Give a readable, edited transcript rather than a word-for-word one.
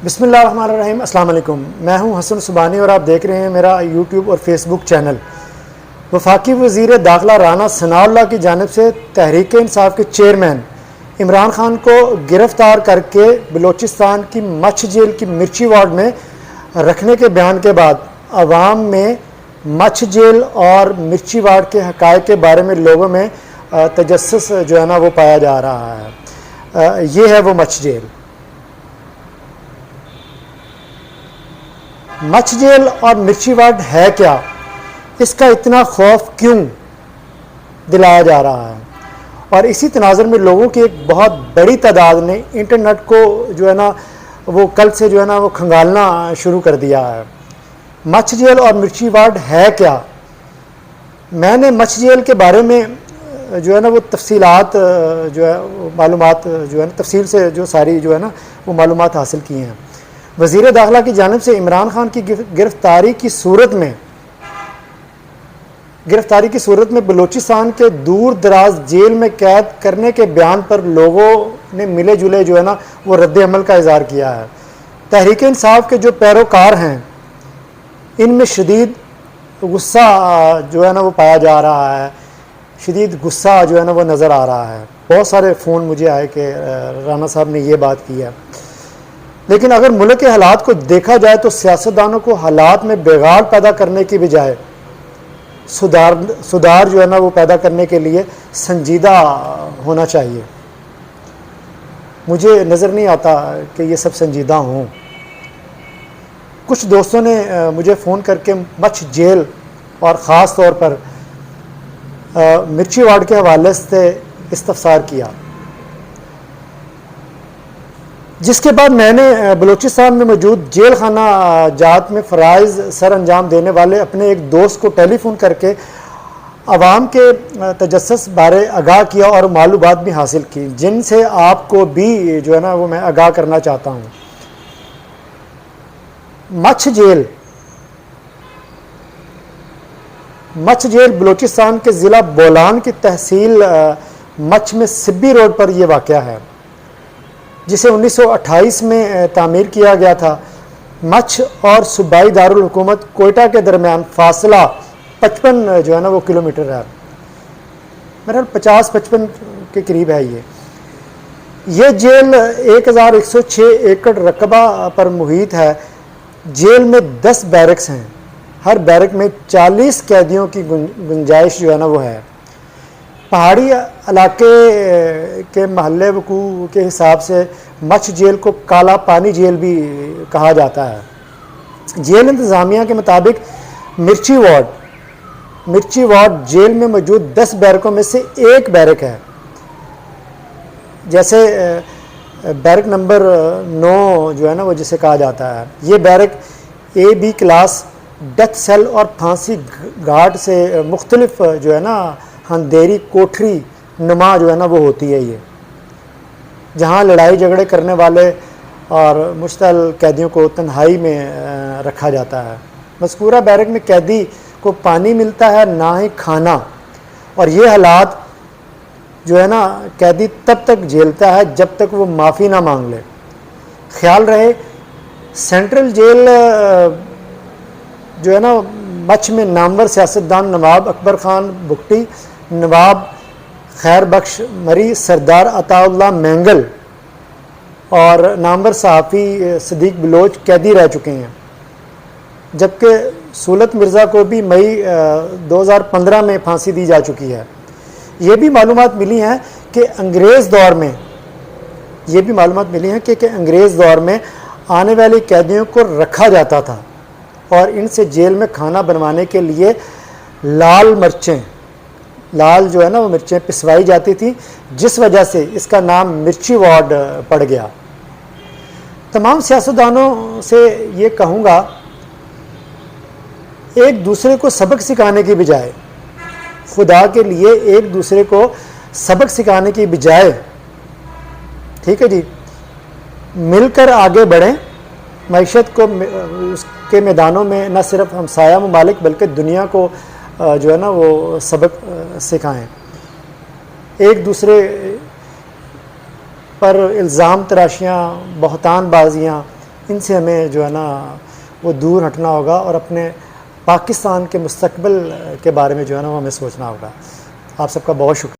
بسم اللہ الرحمن الرحیم۔ السلام علیکم، میں ہوں حسن سبحانی اور آپ دیکھ رہے ہیں میرا یوٹیوب اور فیس بک چینل۔ وفاقی وزیر داخلہ رانا ثناء اللہ کی جانب سے تحریک انصاف کے چیئرمین عمران خان کو گرفتار کر کے بلوچستان کی مچھ جیل کی مرچی وارڈ میں رکھنے کے بیان کے بعد عوام میں مچھ جیل اور مرچی وارڈ کے حقائق کے بارے میں لوگوں میں تجسس جو ہے نا وہ پایا جا رہا ہے۔ یہ ہے وہ مچھ جیل۔ مچھ جیل اور مرچی وارڈ ہے کیا؟ اس کا اتنا خوف کیوں دلایا جا رہا ہے؟ اور اسی تناظر میں لوگوں کی ایک بہت بڑی تعداد نے انٹرنیٹ کو جو ہے نا وہ کل سے جو ہے نا وہ کھنگالنا شروع کر دیا ہے۔ مچھ جیل اور مرچی وارڈ ہے کیا؟ میں نے مچھ جیل کے بارے میں جو ہے نا وہ تفصیلات جو ہے معلومات جو ہے نا تفصیل سے جو ساری جو ہے نا وہ معلومات حاصل کی ہیں۔ وزیر داخلہ کی جانب سے عمران خان کی گرفتاری کی صورت میں بلوچستان کے دور دراز جیل میں قید کرنے کے بیان پر لوگوں نے ملے جلے جو ہے نا وہ رد عمل کا اظہار کیا ہے۔ تحریک انصاف کے جو پیروکار ہیں ان میں شدید غصہ جو ہے نا وہ پایا جا رہا ہے، شدید غصہ جو ہے نا وہ نظر آ رہا ہے۔ بہت سارے فون مجھے آئے کہ رانا صاحب نے یہ بات کی ہے، لیکن اگر ملک کے حالات کو دیکھا جائے تو سیاستدانوں کو حالات میں بغاڑ پیدا کرنے کی بجائے سدھار جو ہے نا وہ پیدا کرنے کے لیے سنجیدہ ہونا چاہیے۔ مجھے نظر نہیں آتا کہ یہ سب سنجیدہ ہوں۔ کچھ دوستوں نے مجھے فون کر کے مچھ جیل اور خاص طور پر مرچی وارڈ کے حوالے سے استفسار کیا، جس کے بعد میں نے بلوچستان میں موجود جیل خانہ جات میں فرائض سر انجام دینے والے اپنے ایک دوست کو ٹیلی فون کر کے عوام کے تجسس بارے آگاہ کیا اور معلومات بھی حاصل کی، جن سے آپ کو بھی جو ہے نا وہ میں آگاہ کرنا چاہتا ہوں۔ مچھ جیل بلوچستان کے ضلع بولان کی تحصیل مچھ میں سبی روڈ پر یہ واقع ہے، جسے 1928 میں تعمیر کیا گیا تھا۔ مچھ اور صوبائی دارالحکومت کوئٹہ کے درمیان فاصلہ 55 جو ہے نا وہ کلومیٹر ہے، میرا 50-55 کے قریب ہے۔ یہ جیل 1106 ایکڑ رقبہ پر محیط ہے۔ جیل میں 10 بیرکس ہیں، ہر بیرک میں 40 قیدیوں کی گنجائش جو ہے نا وہ ہے۔ پہاڑی علاقے کے محل وقوع کے حساب سے مچھ جیل کو کالا پانی جیل بھی کہا جاتا ہے۔ جیل انتظامیہ کے مطابق مرچی وارڈ جیل میں موجود 10 بیرکوں میں سے ایک بیرک ہے، جیسے بیرک نمبر 9 جو ہے نا وہ جسے کہا جاتا ہے۔ یہ barrack A-B class death cell اور پھانسی گھاٹ سے مختلف جو ہے نا اندھیری کوٹری نما جو ہے نا وہ ہوتی ہے، یہ جہاں لڑائی جھگڑے کرنے والے اور مشتعل قیدیوں کو تنہائی میں رکھا جاتا ہے۔ مذکورہ بیرک میں قیدی کو پانی ملتا ہے، نہ ہی کھانا، اور یہ حالات جو ہے نا قیدی تب تک جھیلتا ہے جب تک وہ معافی نہ مانگ لے۔ خیال رہے سینٹرل جیل جو ہے نا مچھ میں نامور سیاستدان نواب اکبر خان بگٹی، نواب خیر بخش مری، سردار عطا اللہ مینگل اور نامور صحافی صدیق بلوچ قیدی رہ چکے ہیں، جبکہ سولت مرزا کو بھی مئی 2015 میں پھانسی دی جا چکی ہے۔ یہ بھی معلومات ملی ہیں کہ انگریز دور میں آنے والی قیدیوں کو رکھا جاتا تھا اور ان سے جیل میں کھانا بنوانے کے لیے لال جو ہے نا وہ مرچیں پسوائی جاتی تھی، جس وجہ سے اس کا نام مرچی وارڈ پڑ گیا۔ تمام سیاستدانوں سے یہ کہوں گا، ایک دوسرے کو سبق سکھانے کی بجائے، خدا کے لیے ایک دوسرے کو سبق سکھانے کی بجائے، ٹھیک ہے جی، مل کر آگے بڑھیں۔ معیشت کو اس کے میدانوں میں نہ صرف ہمسایہ ممالک بلکہ دنیا کو جو ہے نا وہ سبق سکھائیں۔ ایک دوسرے پر الزام تراشیاں، بہتان بازیاں ان سے ہمیں جو ہے نا وہ دور ہٹنا ہوگا اور اپنے پاکستان کے مستقبل کے بارے میں جو ہے نا وہ ہمیں سوچنا ہوگا. آپ سب کا بہت شکریہ.